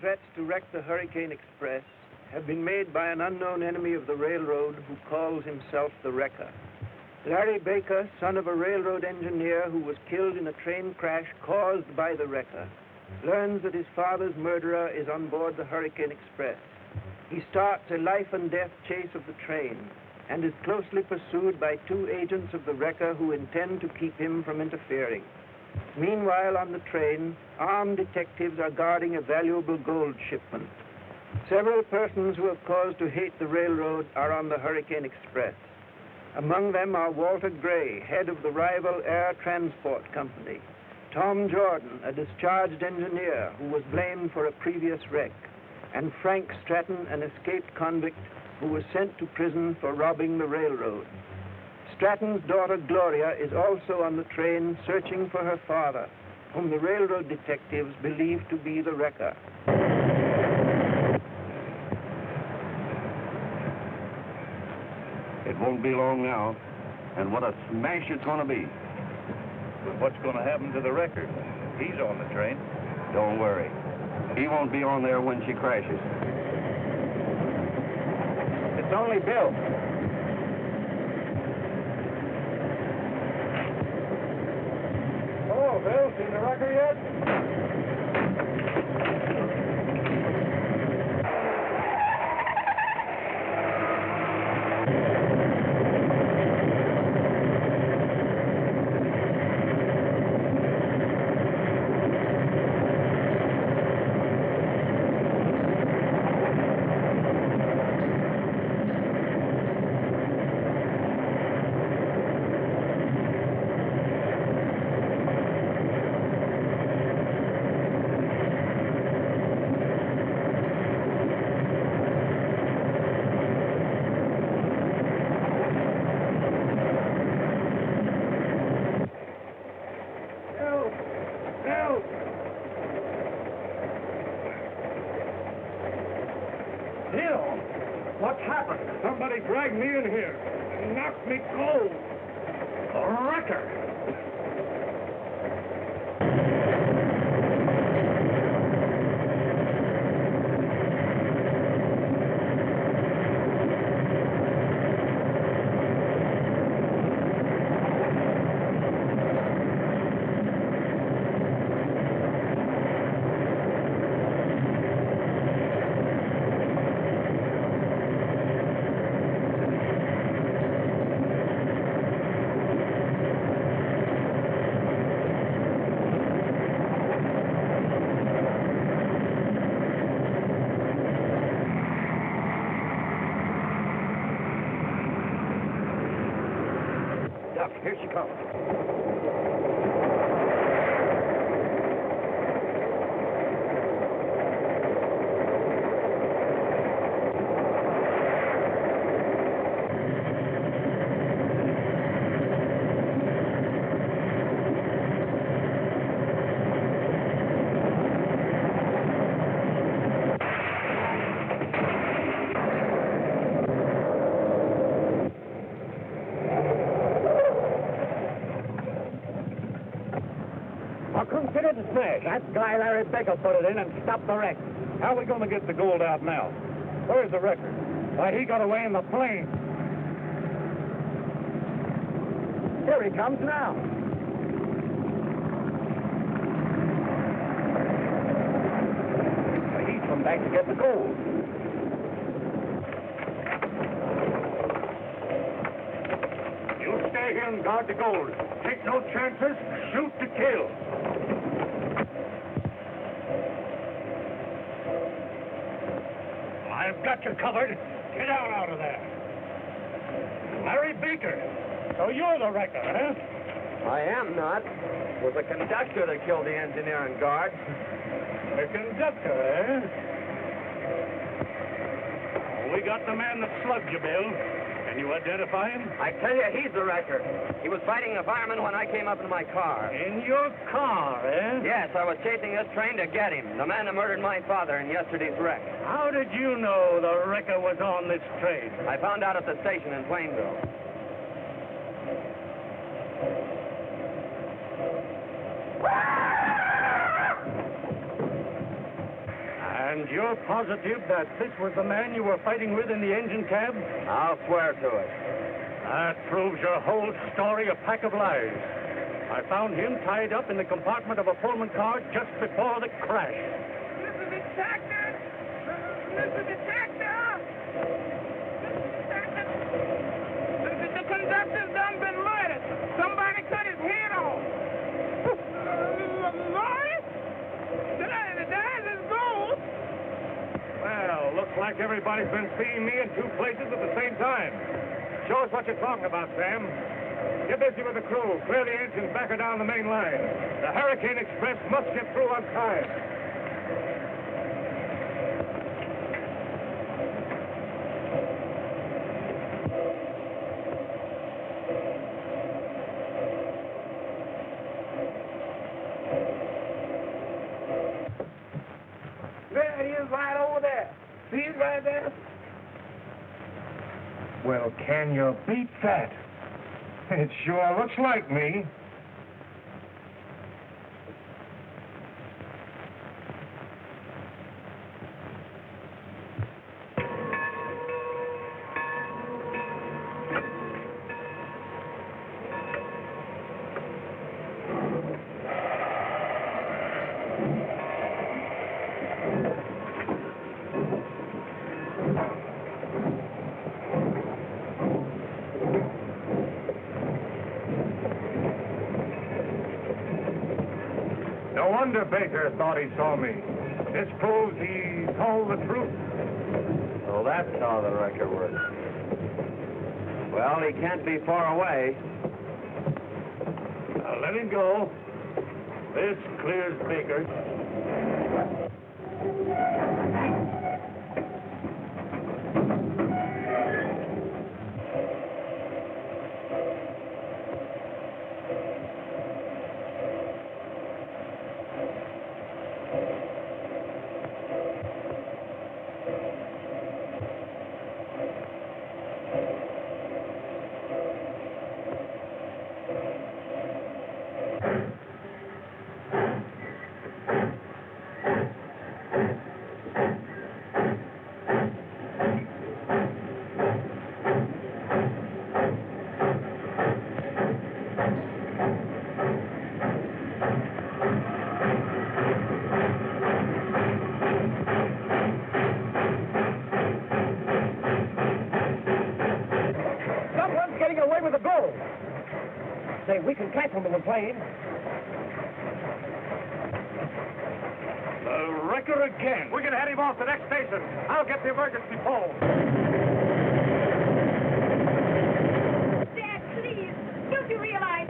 threats to wreck the Hurricane Express have been made by an unknown enemy of the railroad who calls himself the Wrecker. Larry Baker, son of a railroad engineer who was killed in a train crash caused by the Wrecker, learns that his father's murderer is on board the Hurricane Express. He starts a life-and-death chase of the train and is closely pursued by two agents of the Wrecker who intend to keep him from interfering. Meanwhile, on the train, armed detectives are guarding a valuable gold shipment. Several persons who have cause to hate the railroad are on the Hurricane Express. Among them are Walter Gray, head of the rival Air Transport Company, Tom Jordan, a discharged engineer who was blamed for a previous wreck, and Frank Stratton, an escaped convict who was sent to prison for robbing the railroad. Stratton's daughter Gloria is also on the train searching for her father, whom the railroad detectives believe to be the Wrecker. It won't be long now, and what a smash it's going to be. But what's going to happen to the Wrecker? He's on the train. Don't worry. He won't be on there when she crashes. It's only Bill. Oh, Bill, seen the Wrecker yet? What's happened? Somebody dragged me in here and knocked me cold. A Wrecker. Here she comes. Consider the smash. That guy Larry Baker put it in and stopped the wreck. How are we going to get the gold out now? Where's the Wrecker? Why, he got away in the plane. Here he comes now. He's come back to get the gold. You stay here and guard the gold. Take no chances. Shoot to kill. I've got you covered. Get out of there. Larry Baker. So you're the Wrecker, huh? I am not. It was the conductor that killed the engineer and guard. The conductor, eh? We got the man that slugged you, Bill. Can you identify him? I tell you, he's the Wrecker. He was fighting the fireman when I came up in my car. In your car, eh? Yes, I was chasing this train to get him, the man that murdered my father in yesterday's wreck. How did you know the Wrecker was on this train? I found out at the station in Plainville. And You're positive that this was the man you were fighting with in the engine cab? I'll swear to it. That proves your whole story a pack of lies. I found him tied up in the compartment of a Pullman car just before the crash. Mr. Detective! Mr. Detective! The conductor's done been murdered. Somebody cut his head off. Lord? There's his gold. Well, looks like everybody's been seeing me in two places at the same time. Show us what you're talking about, Sam. Get busy with the crew. Clear the engines back or down the main line. The Hurricane Express must get through on time. There he is right over there. See it right there? Well, can you beat that? It sure looks like me. No wonder Baker thought he saw me. This proves he told the truth. So that's how the wrecker works. Well, he can't be far away. Now, let him go. This clears Baker. Someone's getting away with the gold. Say, we can catch them in the plane. The wrecker again. We're going to head him off the next station. I'll get the emergency pole. Dad, please. Don't you realize?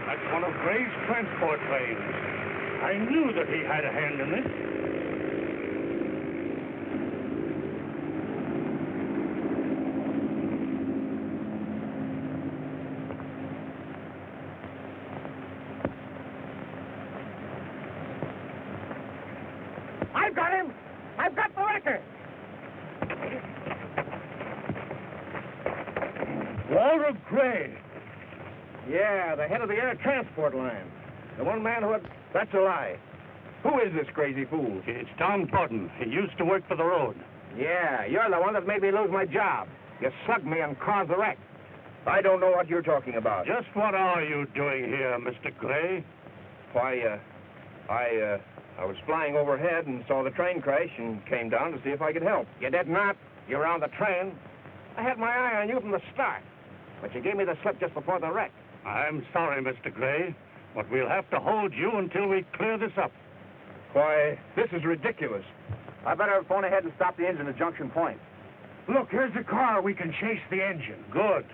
That's one of Gray's transport planes. I knew that he had a hand in this. I've got him. I've got the wrecker. Walter Gray. Yeah, the head of the air transport line. The one man who had... That's a lie. Who is this crazy fool? It's Tom Thornton. He used to work for the road. Yeah, you're the one that made me lose my job. You slugged me and caused the wreck. I don't know what you're talking about. Just what are you doing here, Mr. Gray? Why, I was flying overhead and saw the train crash and came down to see if I could help. You did not. You were on the train. I had my eye on you from the start. But you gave me the slip just before the wreck. I'm sorry, Mr. Gray, but we'll have to hold you until we clear this up. Why, this is ridiculous. I better phone ahead and stop the engine at Junction Point. Look, here's a car. We can chase the engine. Good.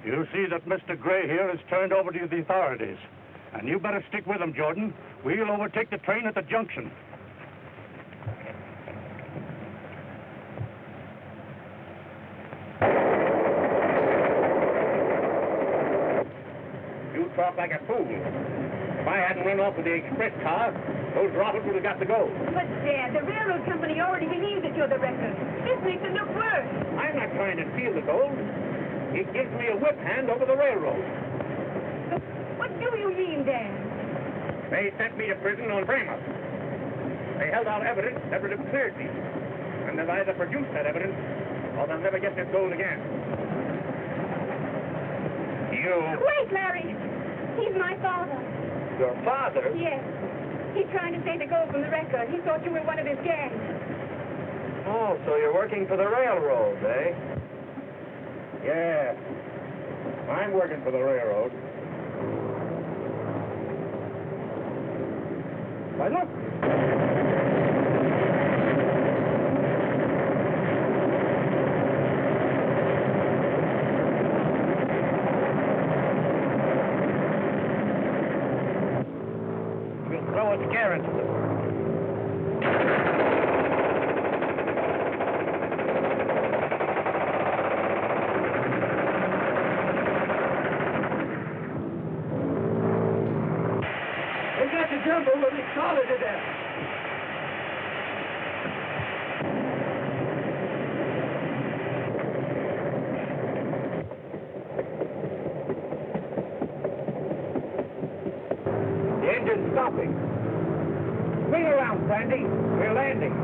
You see that Mr. Gray here is turned over to the authorities. And you better stick with him, Jordan. We'll overtake the train at the junction. You talk like a fool. If I hadn't run off with the express car, those robbers would have got the gold. But, Dad, the railroad company already believes that you're the wrecker. This makes it look worse. I'm not trying to steal the gold. He gives me a whip hand over the railroad. What do you mean, Dan? They sent me to prison on frame-up. They held out evidence that would have cleared me. And they'll either produce that evidence, or they'll never get this gold again. You... Wait, Larry. He's my father. Your father? Yes. He's trying to take the gold from the record. He thought you were one of his gang. Oh, so you're working for the railroad, eh? Yeah. I'm working for the railroad. Why, look. We'll throw a scare into them. They got to jump over the collar to death. The engine's stopping. Swing around, Sandy. We're landing.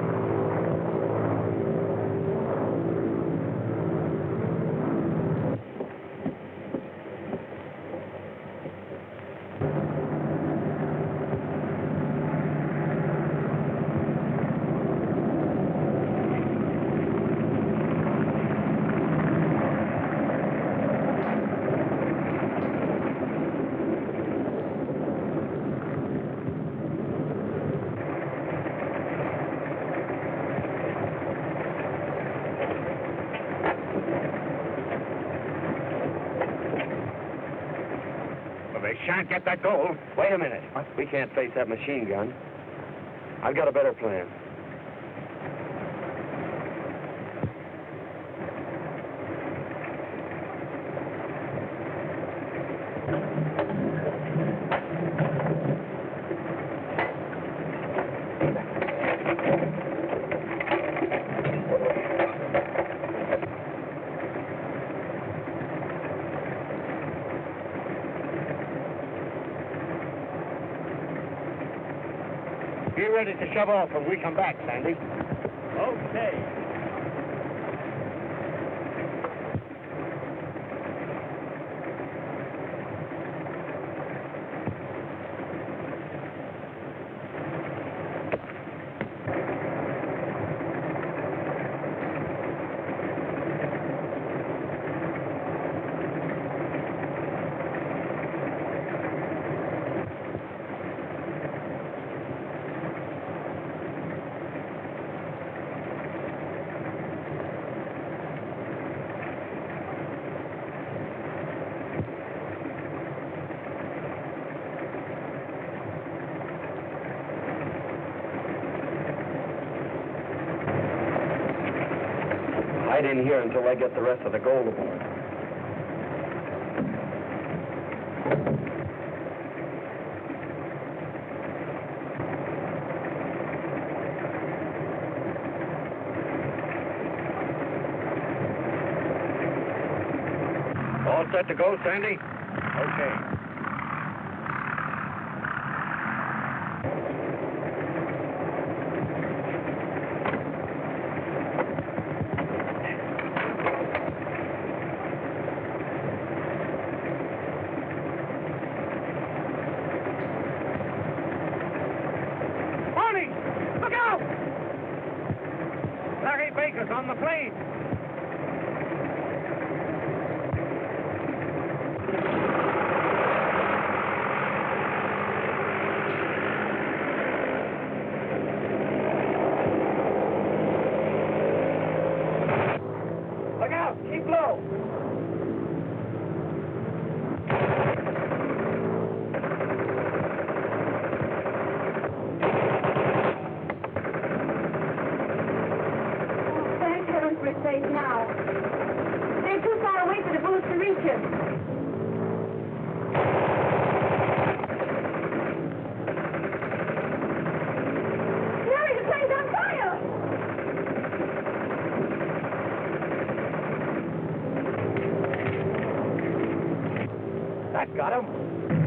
Well, they shan't get that gold. Wait a minute. We can't face that machine gun. I've got a better plan. Be ready to shove off when we come back, Sandy. Okay. Hide in here until I get the rest of the gold aboard. All set to go, Sandy? Okay. Barney! Look out! Larry Baker's on the plane. Look out! Keep low! Thank heavens we're safe now. They're too far away for the bullets to reach us. Larry, the plane's on fire! That got him.